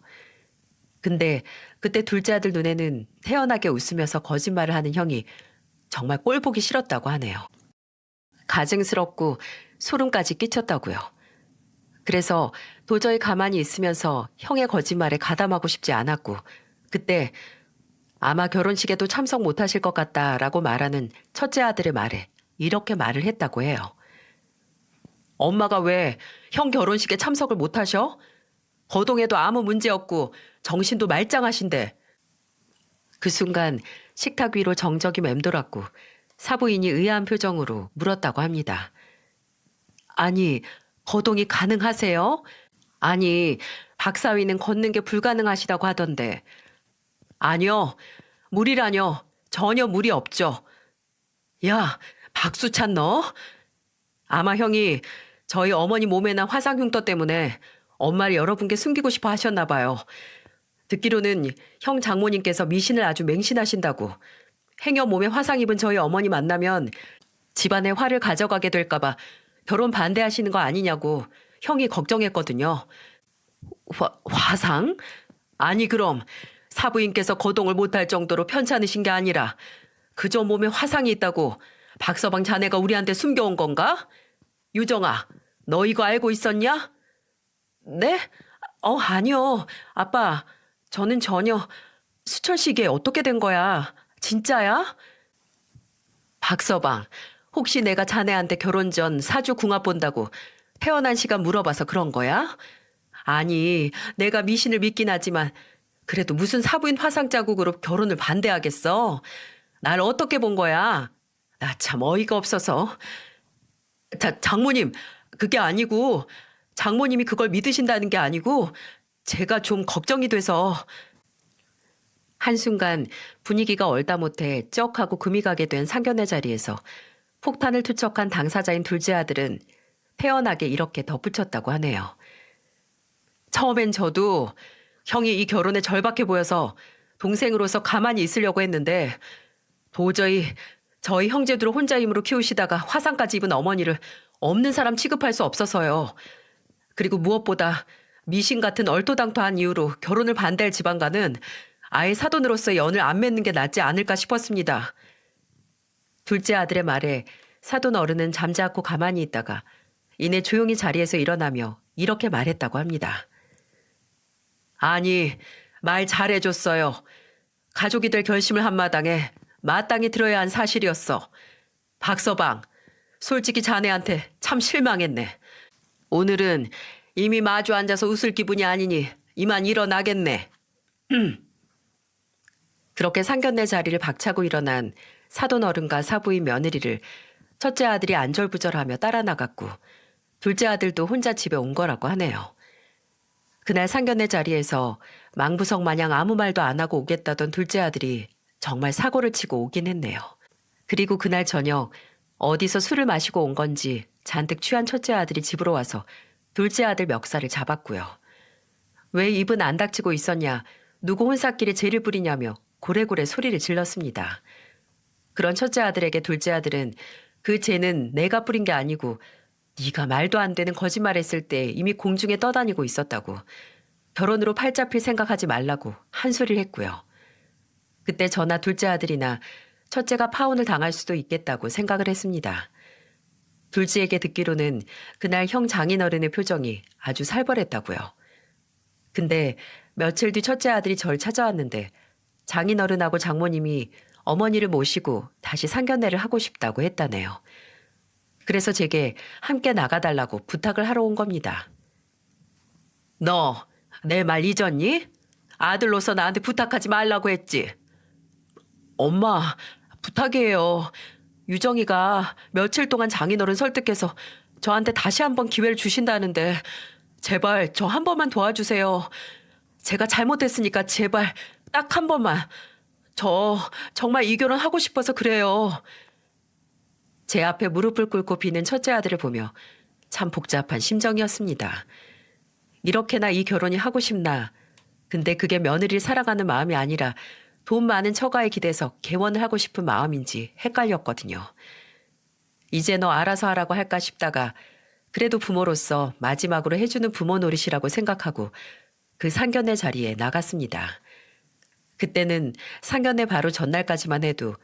근데 그때 둘째 아들 눈에는 태연하게 웃으면서 거짓말을 하는 형이 정말 꼴 보기 싫었다고 하네요. 가증스럽고 소름까지 끼쳤다고요. 그래서 도저히 가만히 있으면서 형의 거짓말에 가담하고 싶지 않았고 그때 아마 결혼식에도 참석 못하실 것 같다라고 말하는 첫째 아들의 말에 이렇게 말을 했다고 해요. 엄마가 왜 형 결혼식에 참석을 못하셔? 거동에도 아무 문제 없고 정신도 말짱하신데. 그 순간 식탁 위로 정적이 맴돌았고 사부인이 의아한 표정으로 물었다고 합니다. 아니, 거동이 가능하세요? 아니, 박사위는 걷는 게 불가능하시다고 하던데. 아니요, 무리라뇨. 전혀 무리 없죠. 야, 박수찬 너? 아마 형이 저희 어머니 몸에 난 화상 흉터 때문에 엄마를 여러분께 숨기고 싶어 하셨나 봐요. 듣기로는 형 장모님께서 미신을 아주 맹신하신다고. 행여 몸에 화상 입은 저희 어머니 만나면 집안에 화를 가져가게 될까 봐 결혼 반대하시는 거 아니냐고 형이 걱정했거든요. 화상? 아니 그럼 사부인께서 거동을 못할 정도로 편찮으신 게 아니라 그저 몸에 화상이 있다고 박서방 자네가 우리한테 숨겨온 건가? 유정아, 너 이거 알고 있었냐? 네? 아니요. 아빠, 저는 전혀. 수철 씨 이게 어떻게 된 거야? 진짜야? 박서방, 혹시 내가 자네한테 결혼 전 사주 궁합 본다고 태어난 시간 물어봐서 그런 거야? 아니, 내가 미신을 믿긴 하지만 그래도 무슨 사부인 화상 자국으로 결혼을 반대하겠어? 날 어떻게 본 거야? 나 참 어이가 없어서. 장모님, 그게 아니고 장모님이 그걸 믿으신다는 게 아니고 제가 좀 걱정이 돼서. 한순간 분위기가 얼다 못해 쩍하고 금이 가게 된 상견례 자리에서 폭탄을 투척한 당사자인 둘째 아들은 태연하게 이렇게 덧붙였다고 하네요. 처음엔 저도 형이 이 결혼에 절박해 보여서 동생으로서 가만히 있으려고 했는데 도저히 저희 형제들 혼자 힘으로 키우시다가 화상까지 입은 어머니를 없는 사람 취급할 수 없어서요. 그리고 무엇보다 미신 같은 얼토당토한 이유로 결혼을 반대할 지방과는 아예 사돈으로서의 연을 안 맺는 게 낫지 않을까 싶었습니다. 둘째 아들의 말에 사돈 어른은 잠자코 가만히 있다가 이내 조용히 자리에서 일어나며 이렇게 말했다고 합니다. 아니, 말 잘해줬어요. 가족이 될 결심을 한 마당에 마땅히 들어야 한 사실이었어. 박서방, 솔직히 자네한테 참 실망했네. 오늘은 이미 마주 앉아서 웃을 기분이 아니니 이만 일어나겠네. 그렇게 상견례 자리를 박차고 일어난 사돈 어른과 사부인 며느리를 첫째 아들이 안절부절하며 따라 나갔고 둘째 아들도 혼자 집에 온 거라고 하네요. 그날 상견례 자리에서 망부석 마냥 아무 말도 안 하고 오겠다던 둘째 아들이 정말 사고를 치고 오긴 했네요. 그리고 그날 저녁 어디서 술을 마시고 온 건지 잔뜩 취한 첫째 아들이 집으로 와서 둘째 아들 멱살을 잡았고요. 왜 입은 안 닥치고 있었냐, 누구 혼사끼리 죄를 부리냐며 고래고래 소리를 질렀습니다. 그런 첫째 아들에게 둘째 아들은 그 죄는 내가 뿌린 게 아니고 네가 말도 안 되는 거짓말했을 때 이미 공중에 떠다니고 있었다고, 결혼으로 팔 잡힐 생각하지 말라고 한 소리를 했고요. 그때 저나 둘째 아들이나 첫째가 파혼을 당할 수도 있겠다고 생각을 했습니다. 둘째에게 듣기로는 그날 형 장인어른의 표정이 아주 살벌했다고요. 근데 며칠 뒤 첫째 아들이 절 찾아왔는데 장인어른하고 장모님이 어머니를 모시고 다시 상견례를 하고 싶다고 했다네요. 그래서 제게 함께 나가달라고 부탁을 하러 온 겁니다. 너 내 말 잊었니? 아들로서 나한테 부탁하지 말라고 했지. 엄마, 부탁이에요. 유정이가 며칠 동안 장인어른 설득해서 저한테 다시 한번 기회를 주신다는데 제발 저 한 번만 도와주세요. 제가 잘못했으니까 제발 딱 한 번만. 저 정말 이 결혼 하고 싶어서 그래요. 제 앞에 무릎을 꿇고 비는 첫째 아들을 보며 참 복잡한 심정이었습니다. 이렇게나 이 결혼이 하고 싶나. 근데 그게 며느리를 사랑하는 마음이 아니라 돈 많은 처가에 기대서 개원을 하고 싶은 마음인지 헷갈렸거든요. 이제 너 알아서 하라고 할까 싶다가 그래도 부모로서 마지막으로 해주는 부모 노릇이라고 생각하고 그 상견례 자리에 나갔습니다. 그때는 상견례 바로 전날까지만 해도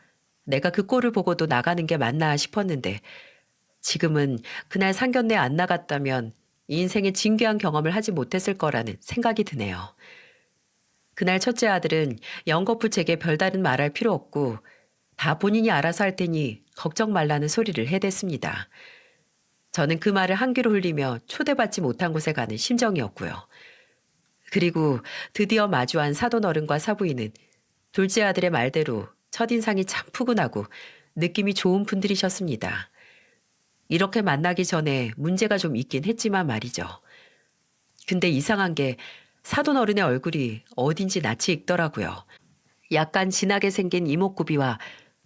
내가 그 꼴을 보고도 나가는 게 맞나 싶었는데 지금은 그날 상견례 안 나갔다면 인생의 진귀한 경험을 하지 못했을 거라는 생각이 드네요. 그날 첫째 아들은 연거푸 제게 별다른 말할 필요 없고 다 본인이 알아서 할 테니 걱정 말라는 소리를 해댔습니다. 저는 그 말을 한 귀로 흘리며 초대받지 못한 곳에 가는 심정이었고요. 그리고 드디어 마주한 사돈 어른과 사부인은 둘째 아들의 말대로 첫인상이 참 푸근하고 느낌이 좋은 분들이셨습니다. 이렇게 만나기 전에 문제가 좀 있긴 했지만 말이죠. 근데 이상한 게 사돈 어른의 얼굴이 어딘지 낯이 익더라고요. 약간 진하게 생긴 이목구비와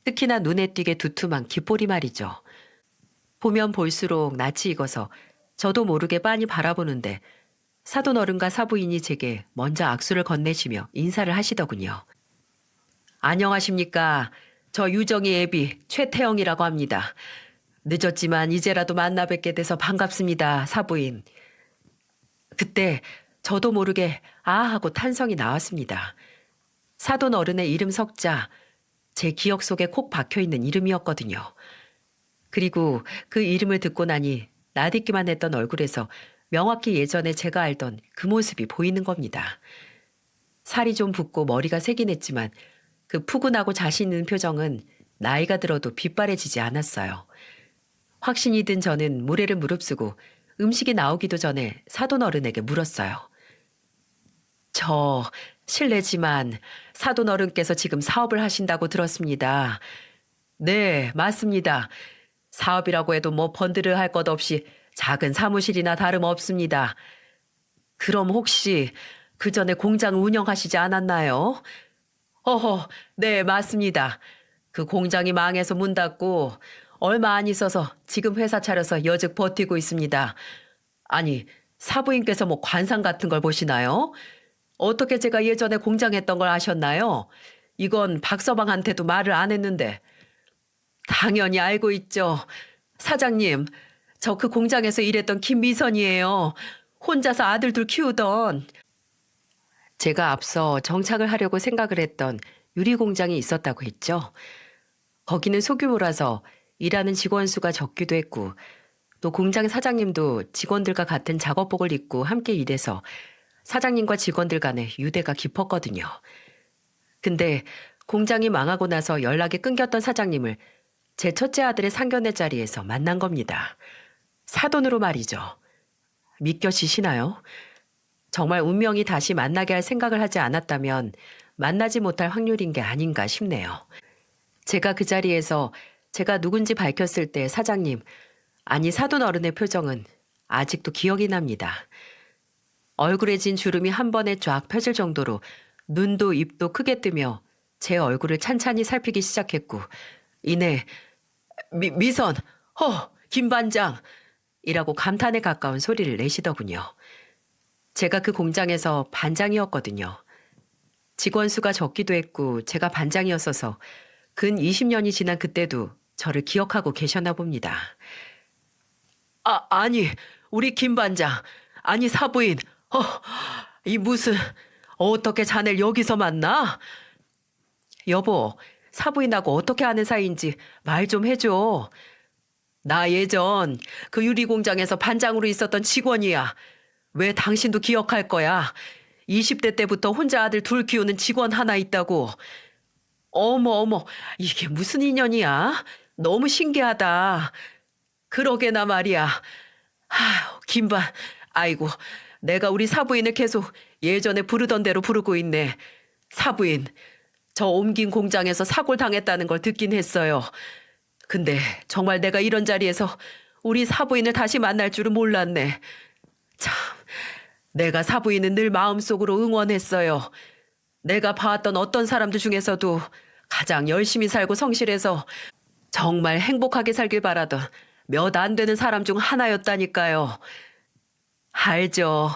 특히나 눈에 띄게 두툼한 귓볼이 말이죠. 보면 볼수록 낯이 익어서 저도 모르게 빤히 바라보는데 사돈 어른과 사부인이 제게 먼저 악수를 건네시며 인사를 하시더군요. 안녕하십니까. 저 유정이 애비 최태영이라고 합니다. 늦었지만 이제라도 만나 뵙게 돼서 반갑습니다, 사부인. 그때 저도 모르게 아 하고 탄성이 나왔습니다. 사돈 어른의 이름 석자, 제 기억 속에 콕 박혀있는 이름이었거든요. 그리고 그 이름을 듣고 나니 나딛기만 했던 얼굴에서 명확히 예전에 제가 알던 그 모습이 보이는 겁니다. 살이 좀 붓고 머리가 새긴 했지만 그 푸근하고 자신 있는 표정은 나이가 들어도 빛바래지지 않았어요. 확신이 든 저는 모래를 무릅쓰고 음식이 나오기도 전에 사돈 어른에게 물었어요. 저 실례지만 사돈 어른께서 지금 사업을 하신다고 들었습니다. 네, 맞습니다. 사업이라고 해도 뭐 번들을 할 것 없이 작은 사무실이나 다름없습니다. 그럼 혹시 그 전에 공장 운영하시지 않았나요? 어허, 네, 맞습니다. 그 공장이 망해서 문 닫고 얼마 안 있어서 지금 회사 차려서 여직 버티고 있습니다. 아니, 사부인께서 뭐 관상 같은 걸 보시나요? 어떻게 제가 예전에 공장 했던 걸 아셨나요? 이건 박서방한테도 말을 안 했는데. 당연히 알고 있죠. 사장님, 저 그 공장에서 일했던 김미선이에요. 혼자서 아들 둘 키우던. 제가 앞서 정착을 하려고 생각을 했던 유리 공장이 있었다고 했죠. 거기는 소규모라서 일하는 직원 수가 적기도 했고 또 공장 사장님도 직원들과 같은 작업복을 입고 함께 일해서 사장님과 직원들 간에 유대가 깊었거든요. 근데 공장이 망하고 나서 연락이 끊겼던 사장님을 제 첫째 아들의 상견례 자리에서 만난 겁니다. 사돈으로 말이죠. 믿겨지시나요? 정말 운명이 다시 만나게 할 생각을 하지 않았다면 만나지 못할 확률인 게 아닌가 싶네요. 제가 그 자리에서 제가 누군지 밝혔을 때 사장님, 아니 사돈 어른의 표정은 아직도 기억이 납니다. 얼굴에 진 주름이 한 번에 쫙 펴질 정도로 눈도 입도 크게 뜨며 제 얼굴을 찬찬히 살피기 시작했고 이내 미선, 김 반장 이라고 감탄에 가까운 소리를 내시더군요. 제가 그 공장에서 반장이었거든요. 직원 수가 적기도 했고 제가 반장이었어서 근 20년이 지난 그때도 저를 기억하고 계셨나 봅니다. 아니 우리 김 반장, 아니 사부인, 이 무슨 어떻게 자네를 여기서 만나? 여보, 사부인하고 어떻게 아는 사이인지 말 좀 해줘. 나 예전 그 유리공장에서 반장으로 있었던 직원이야. 왜 당신도 기억할 거야? 20대 때부터 혼자 아들 둘 키우는 직원 하나 있다고. 어머, 이게 무슨 인연이야? 너무 신기하다. 그러게나 말이야. 김반, 아이고, 내가 우리 사부인을 계속 예전에 부르던 대로 부르고 있네. 사부인, 저 옮긴 공장에서 사고를 당했다는 걸 듣긴 했어요. 근데 정말 내가 이런 자리에서 우리 사부인을 다시 만날 줄은 몰랐네. 참, 내가 사부인은 늘 마음속으로 응원했어요. 내가 봐왔던 어떤 사람들 중에서도 가장 열심히 살고 성실해서 정말 행복하게 살길 바라던 몇 안 되는 사람 중 하나였다니까요. 알죠.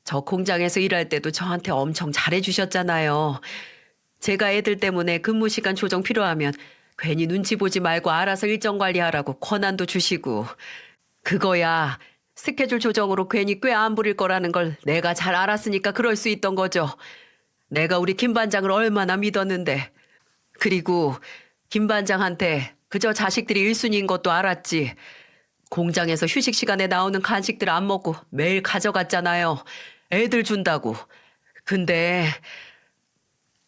저 공장에서 일할 때도 저한테 엄청 잘해주셨잖아요. 제가 애들 때문에 근무 시간 조정 필요하면 괜히 눈치 보지 말고 알아서 일정 관리하라고 권한도 주시고. 그거야 스케줄 조정으로 괜히 꽤 안 부릴 거라는 걸 내가 잘 알았으니까 그럴 수 있던 거죠. 내가 우리 김 반장을 얼마나 믿었는데. 그리고 김 반장한테 그저 자식들이 1순위인 것도 알았지. 공장에서 휴식 시간에 나오는 간식들 안 먹고 매일 가져갔잖아요. 애들 준다고. 근데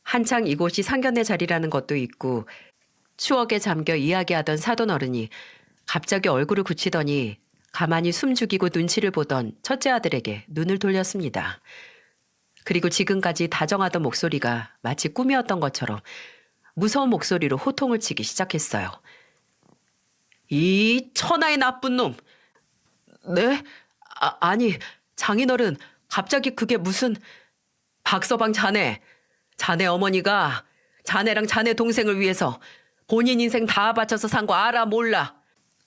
한창 이곳이 상견례 자리라는 것도 있고 추억에 잠겨 이야기하던 사돈 어른이 갑자기 얼굴을 굳히더니 가만히 숨 죽이고 눈치를 보던 첫째 아들에게 눈을 돌렸습니다. 그리고 지금까지 다정하던 목소리가 마치 꿈이었던 것처럼 무서운 목소리로 호통을 치기 시작했어요. 이 천하의 나쁜 놈! 네? 아니, 장인어른, 갑자기 그게 무슨... 박서방 자네 어머니가 자네랑 자네 동생을 위해서 본인 인생 다 바쳐서 산 거 알아 몰라.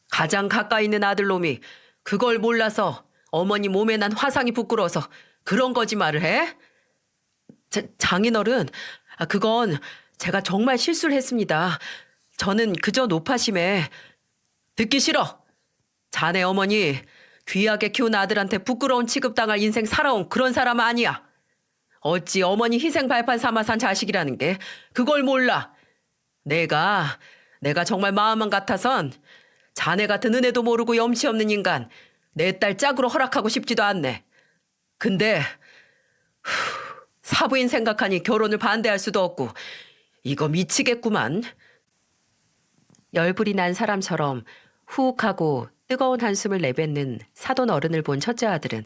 가장 가까이 있는 아들놈이 그걸 몰라서 어머니 몸에 난 화상이 부끄러워서 그런 거짓말을 해? 장인어른, 그건 제가 정말 실수를 했습니다. 저는 그저 노파심에... 듣기 싫어. 자네 어머니 귀하게 키운 아들한테 부끄러운 취급당할 인생 살아온 그런 사람 아니야. 어찌 어머니 희생 발판 삼아 산 자식이라는 게 그걸 몰라. 내가 정말 마음만 같아선 자네 같은 은혜도 모르고 염치 없는 인간 내 딸 짝으로 허락하고 싶지도 않네. 근데 사부인 생각하니 결혼을 반대할 수도 없고 이거 미치겠구만. 열불이 난 사람처럼 후욱하고 뜨거운 한숨을 내뱉는 사돈 어른을 본 첫째 아들은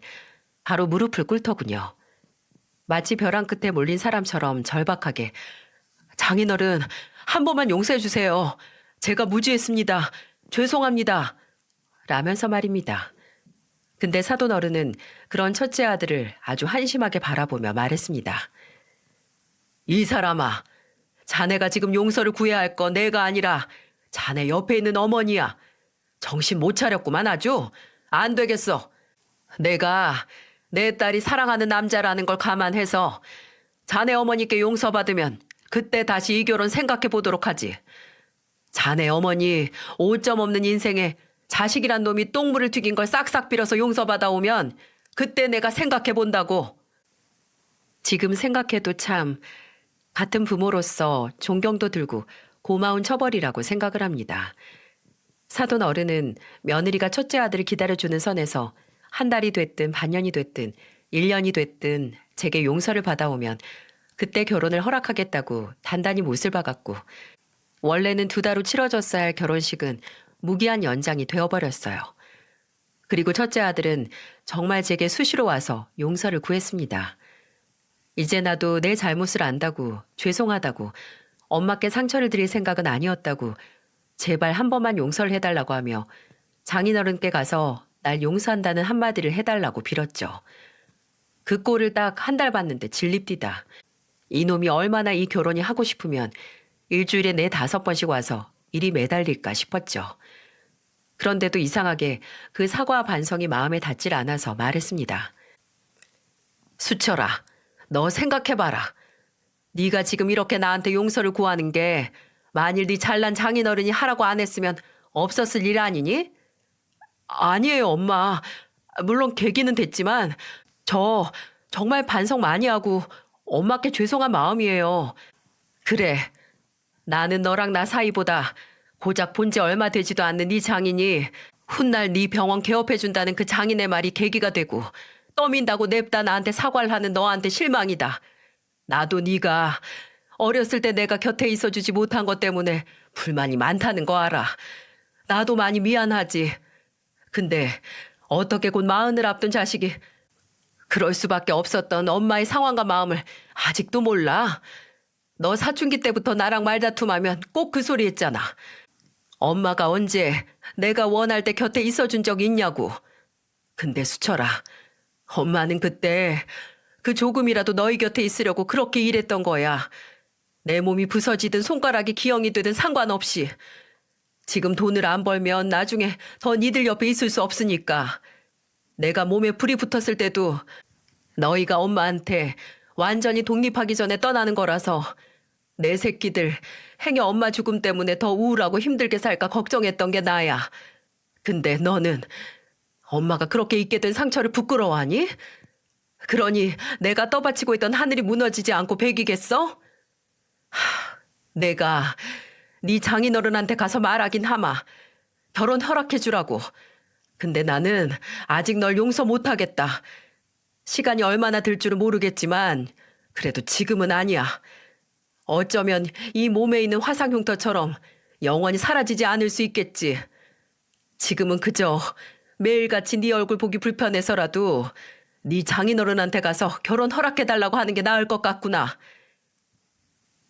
바로 무릎을 꿇더군요. 마치 벼랑 끝에 몰린 사람처럼 절박하게 장인어른 한 번만 용서해 주세요. 제가 무지했습니다. 죄송합니다. 라면서 말입니다. 근데 사돈 어른은 그런 첫째 아들을 아주 한심하게 바라보며 말했습니다. 이 사람아, 자네가 지금 용서를 구해야 할 건 내가 아니라 자네 옆에 있는 어머니야. 정신 못 차렸구만 아주. 안 되겠어. 내가 내 딸이 사랑하는 남자라는 걸 감안해서 자네 어머니께 용서받으면 그때 다시 이 결혼 생각해 보도록 하지. 자네 어머니 5점 없는 인생에 자식이란 놈이 똥물을 튀긴 걸 싹싹 빌어서 용서받아 오면 그때 내가 생각해 본다고. 지금 생각해도 참 같은 부모로서 존경도 들고 고마운 처벌이라고 생각을 합니다. 사돈 어른은 며느리가 첫째 아들을 기다려주는 선에서 한 달이 됐든 반년이 됐든 1년이 됐든 제게 용서를 받아오면 그때 결혼을 허락하겠다고 단단히 못을 박았고 원래는 2달 후 치러졌어야 할 결혼식은 무기한 연장이 되어버렸어요. 그리고 첫째 아들은 정말 제게 수시로 와서 용서를 구했습니다. 이제 나도 내 잘못을 안다고 죄송하다고 엄마께 상처를 드릴 생각은 아니었다고 제발 한 번만 용서를 해달라고 하며 장인어른께 가서 날 용서한다는 한마디를 해달라고 빌었죠. 그 꼴을 딱 한 달 봤는데 질립디다. 이놈이 얼마나 이 결혼이 하고 싶으면 일주일에 4-5번씩 와서 일이 매달릴까 싶었죠. 그런데도 이상하게 그 사과 반성이 마음에 닿질 않아서 말했습니다. 수철아, 너 생각해봐라. 네가 지금 이렇게 나한테 용서를 구하는 게 만일 네 잘난 장인어른이 하라고 안 했으면 없었을 일 아니니? 아니에요, 엄마. 물론 계기는 됐지만 저 정말 반성 많이 하고 엄마께 죄송한 마음이에요. 그래, 나는 너랑 나 사이보다 고작 본지 얼마 되지도 않는 네 장인이 훗날 네 병원 개업해준다는 그 장인의 말이 계기가 되고 떠민다고 냅다 나한테 사과를 하는 너한테 실망이다. 나도 네가 어렸을 때 내가 곁에 있어주지 못한 것 때문에 불만이 많다는 거 알아. 나도 많이 미안하지. 근데 어떻게 곧 40을 앞둔 자식이 그럴 수밖에 없었던 엄마의 상황과 마음을 아직도 몰라? 너 사춘기 때부터 나랑 말다툼하면 꼭 그 소리 했잖아. 엄마가 언제 내가 원할 때 곁에 있어준 적 있냐고. 근데 수철아, 엄마는 그때 그 조금이라도 너희 곁에 있으려고 그렇게 일했던 거야. 내 몸이 부서지든 손가락이 기형이 되든 상관없이. 지금 돈을 안 벌면 나중에 더 니들 옆에 있을 수 없으니까. 내가 몸에 불이 붙었을 때도 너희가 엄마한테 완전히 독립하기 전에 떠나는 거라서 내 새끼들 행여 엄마 죽음 때문에 더 우울하고 힘들게 살까 걱정했던 게 나야. 근데 너는 엄마가 그렇게 입게 된 상처를 부끄러워하니? 그러니 내가 떠받치고 있던 하늘이 무너지지 않고 배기겠어? 내가 네 장인어른한테 가서 말하긴 하마. 결혼 허락해주라고. 근데 나는 아직 널 용서 못하겠다. 시간이 얼마나 들 줄은 모르겠지만 그래도 지금은 아니야. 어쩌면 이 몸에 있는 화상 흉터처럼 영원히 사라지지 않을 수 있겠지. 지금은 그저 매일같이 네 얼굴 보기 불편해서라도 네 장인어른한테 가서 결혼 허락해달라고 하는 게 나을 것 같구나.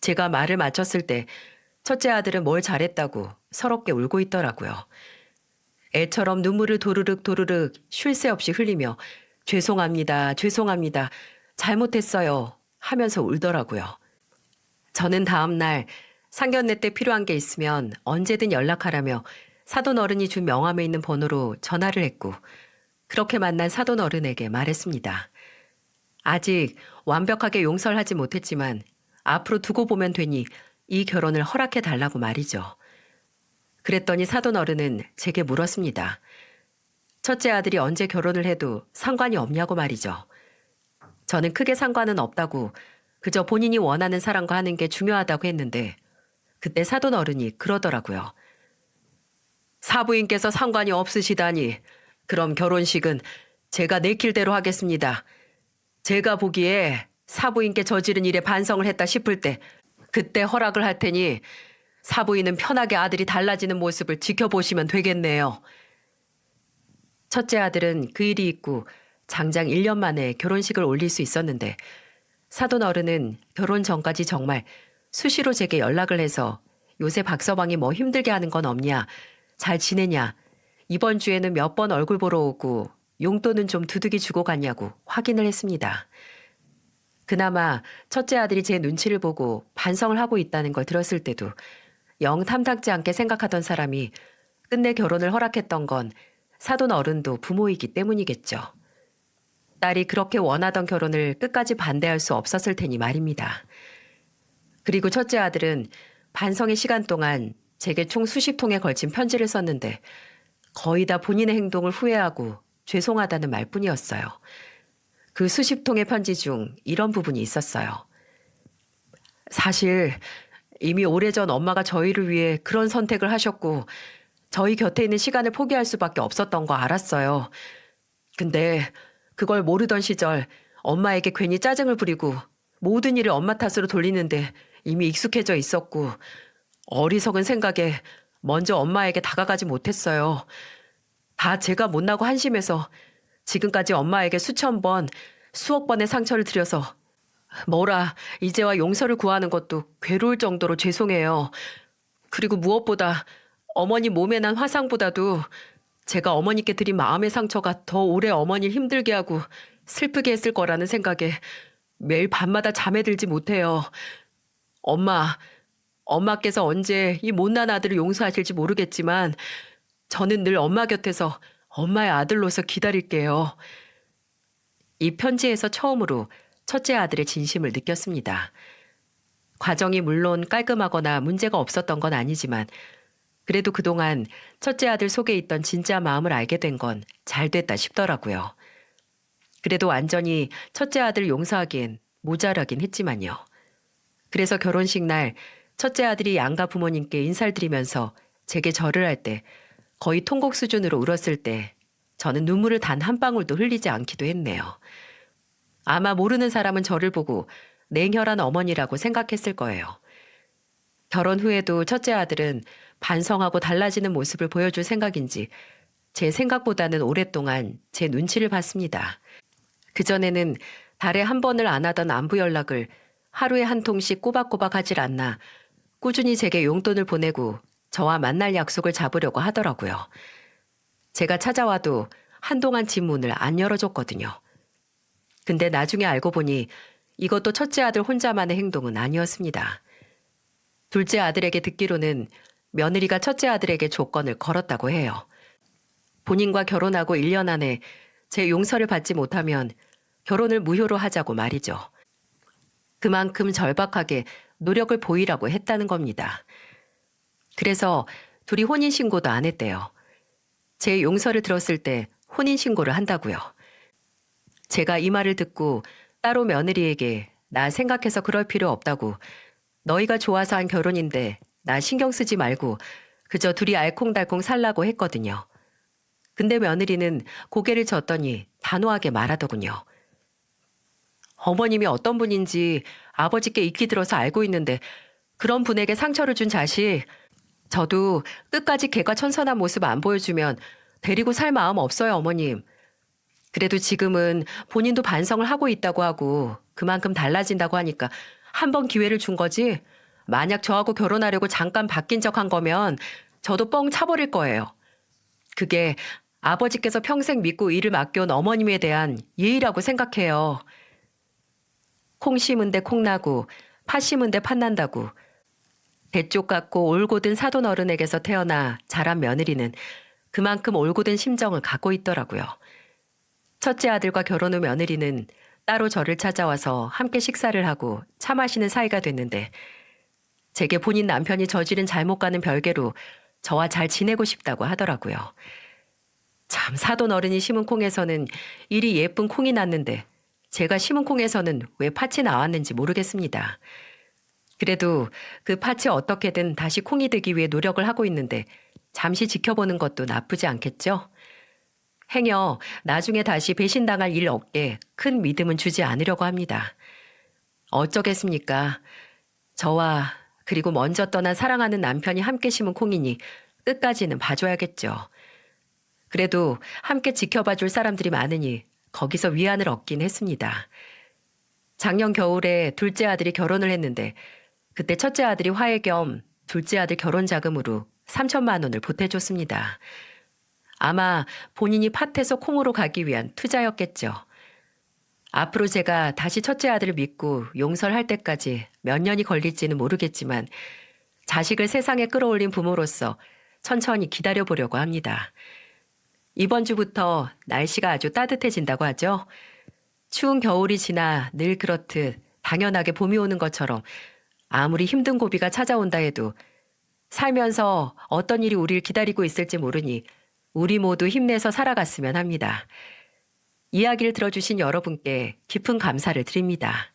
제가 말을 마쳤을 때 첫째 아들은 뭘 잘했다고 서럽게 울고 있더라고요. 애처럼 눈물을 도르륵 도르륵 쉴 새 없이 흘리며 죄송합니다, 죄송합니다, 잘못했어요 하면서 울더라고요. 저는 다음 날 상견례 때 필요한 게 있으면 언제든 연락하라며 사돈 어른이 준 명함에 있는 번호로 전화를 했고 그렇게 만난 사돈 어른에게 말했습니다. 아직 완벽하게 용서를 하지 못했지만 앞으로 두고 보면 되니 이 결혼을 허락해 달라고 말이죠. 그랬더니 사돈 어른은 제게 물었습니다. 첫째 아들이 언제 결혼을 해도 상관이 없냐고 말이죠. 저는 크게 상관은 없다고 그저 본인이 원하는 사람과 하는 게 중요하다고 했는데 그때 사돈 어른이 그러더라고요. 사부인께서 상관이 없으시다니 그럼 결혼식은 제가 내킬대로 하겠습니다. 제가 보기에 사부인께 저지른 일에 반성을 했다 싶을 때 그때 허락을 할 테니 사부인은 편하게 아들이 달라지는 모습을 지켜보시면 되겠네요. 첫째 아들은 그 일이 있고 장장 1년 만에 결혼식을 올릴 수 있었는데 사돈 어른은 결혼 전까지 정말 수시로 제게 연락을 해서 요새 박서방이 뭐 힘들게 하는 건 없냐, 잘 지내냐, 이번 주에는 몇 번 얼굴 보러 오고 용돈은 좀 두둑이 주고 갔냐고 확인을 했습니다. 그나마 첫째 아들이 제 눈치를 보고 반성을 하고 있다는 걸 들었을 때도 영 탐탁지 않게 생각하던 사람이 끝내 결혼을 허락했던 건 사돈 어른도 부모이기 때문이겠죠. 딸이 그렇게 원하던 결혼을 끝까지 반대할 수 없었을 테니 말입니다. 그리고 첫째 아들은 반성의 시간 동안 제게 총 수십 통에 걸친 편지를 썼는데 거의 다 본인의 행동을 후회하고 죄송하다는 말뿐이었어요. 그 수십 통의 편지 중 이런 부분이 있었어요. 사실 이미 오래전 엄마가 저희를 위해 그런 선택을 하셨고 저희 곁에 있는 시간을 포기할 수밖에 없었던 거 알았어요. 근데 그걸 모르던 시절 엄마에게 괜히 짜증을 부리고 모든 일을 엄마 탓으로 돌리는데 이미 익숙해져 있었고 어리석은 생각에 먼저 엄마에게 다가가지 못했어요. 다 제가 못나고 한심해서 지금까지 엄마에게 수천 번, 수억 번의 상처를 드려서 이제와 용서를 구하는 것도 괴로울 정도로 죄송해요. 그리고 무엇보다 어머니 몸에 난 화상보다도 제가 어머니께 드린 마음의 상처가 더 오래 어머니를 힘들게 하고 슬프게 했을 거라는 생각에 매일 밤마다 잠에 들지 못해요. 엄마께서 언제 이 못난 아들을 용서하실지 모르겠지만 저는 늘 엄마 곁에서 엄마의 아들로서 기다릴게요. 이 편지에서 처음으로 첫째 아들의 진심을 느꼈습니다. 과정이 물론 깔끔하거나 문제가 없었던 건 아니지만 그래도 그동안 첫째 아들 속에 있던 진짜 마음을 알게 된 건 잘 됐다 싶더라고요. 그래도 완전히 첫째 아들을 용서하기엔 모자라긴 했지만요. 그래서 결혼식 날 첫째 아들이 양가 부모님께 인사를 드리면서 제게 절을 할 때 거의 통곡 수준으로 울었을 때 저는 눈물을 단 한 방울도 흘리지 않기도 했네요. 아마 모르는 사람은 저를 보고 냉혈한 어머니라고 생각했을 거예요. 결혼 후에도 첫째 아들은 반성하고 달라지는 모습을 보여줄 생각인지 제 생각보다는 오랫동안 제 눈치를 봤습니다. 그전에는 달에 한 번을 안 하던 안부 연락을 하루에 한 통씩 꼬박꼬박 하질 않나 꾸준히 제게 용돈을 보내고 저와 만날 약속을 잡으려고 하더라고요. 제가 찾아와도 한동안 집 문을 안 열어줬거든요. 근데 나중에 알고 보니 이것도 첫째 아들 혼자만의 행동은 아니었습니다. 둘째 아들에게 듣기로는 며느리가 첫째 아들에게 조건을 걸었다고 해요. 본인과 결혼하고 1년 안에 제 용서를 받지 못하면 결혼을 무효로 하자고 말이죠. 그만큼 절박하게 노력을 보이라고 했다는 겁니다. 그래서 둘이 혼인신고도 안 했대요. 제 용서를 들었을 때 혼인신고를 한다고요. 제가 이 말을 듣고 따로 며느리에게 나 생각해서 그럴 필요 없다고 너희가 좋아서 한 결혼인데 나 신경 쓰지 말고 그저 둘이 알콩달콩 살라고 했거든요. 근데 며느리는 고개를 젓더니 단호하게 말하더군요. 어머님이 어떤 분인지 아버지께 익히 들어서 알고 있는데 그런 분에게 상처를 준 자식, 저도 끝까지 개과천선한 모습 안 보여주면 데리고 살 마음 없어요, 어머님. 그래도 지금은 본인도 반성을 하고 있다고 하고 그만큼 달라진다고 하니까 한 번 기회를 준 거지. 만약 저하고 결혼하려고 잠깐 바뀐 척 한 거면 저도 뻥 차버릴 거예요. 그게 아버지께서 평생 믿고 일을 맡겨온 어머님에 대한 예의라고 생각해요. 콩 심은 데 콩 나고 팥 심은 데 팥 난다고 대쪽 같고 올곧은 사돈 어른에게서 태어나 자란 며느리는 그만큼 올곧은 심정을 갖고 있더라고요. 첫째 아들과 결혼 후 며느리는 따로 저를 찾아와서 함께 식사를 하고 차 마시는 사이가 됐는데 제게 본인 남편이 저지른 잘못과는 별개로 저와 잘 지내고 싶다고 하더라고요. 참 사돈 어른이 심은 콩에서는 이리 예쁜 콩이 났는데 제가 심은 콩에서는 왜 팥이 나왔는지 모르겠습니다. 그래도 그 팥이 어떻게든 다시 콩이 되기 위해 노력을 하고 있는데 잠시 지켜보는 것도 나쁘지 않겠죠? 행여 나중에 다시 배신당할 일 없게 큰 믿음은 주지 않으려고 합니다. 어쩌겠습니까? 저와 그리고 먼저 떠난 사랑하는 남편이 함께 심은 콩이니 끝까지는 봐줘야겠죠. 그래도 함께 지켜봐 줄 사람들이 많으니 거기서 위안을 얻긴 했습니다. 작년 겨울에 둘째 아들이 결혼을 했는데 그때 첫째 아들이 화해 겸 둘째 아들 결혼 자금으로 3천만 원을 보태줬습니다. 아마 본인이 팥에서 콩으로 가기 위한 투자였겠죠. 앞으로 제가 다시 첫째 아들을 믿고 용서를 할 때까지 몇 년이 걸릴지는 모르겠지만 자식을 세상에 끌어올린 부모로서 천천히 기다려보려고 합니다. 이번 주부터 날씨가 아주 따뜻해진다고 하죠. 추운 겨울이 지나 늘 그렇듯 당연하게 봄이 오는 것처럼 아무리 힘든 고비가 찾아온다 해도 살면서 어떤 일이 우리를 기다리고 있을지 모르니 우리 모두 힘내서 살아갔으면 합니다. 이야기를 들어주신 여러분께 깊은 감사를 드립니다.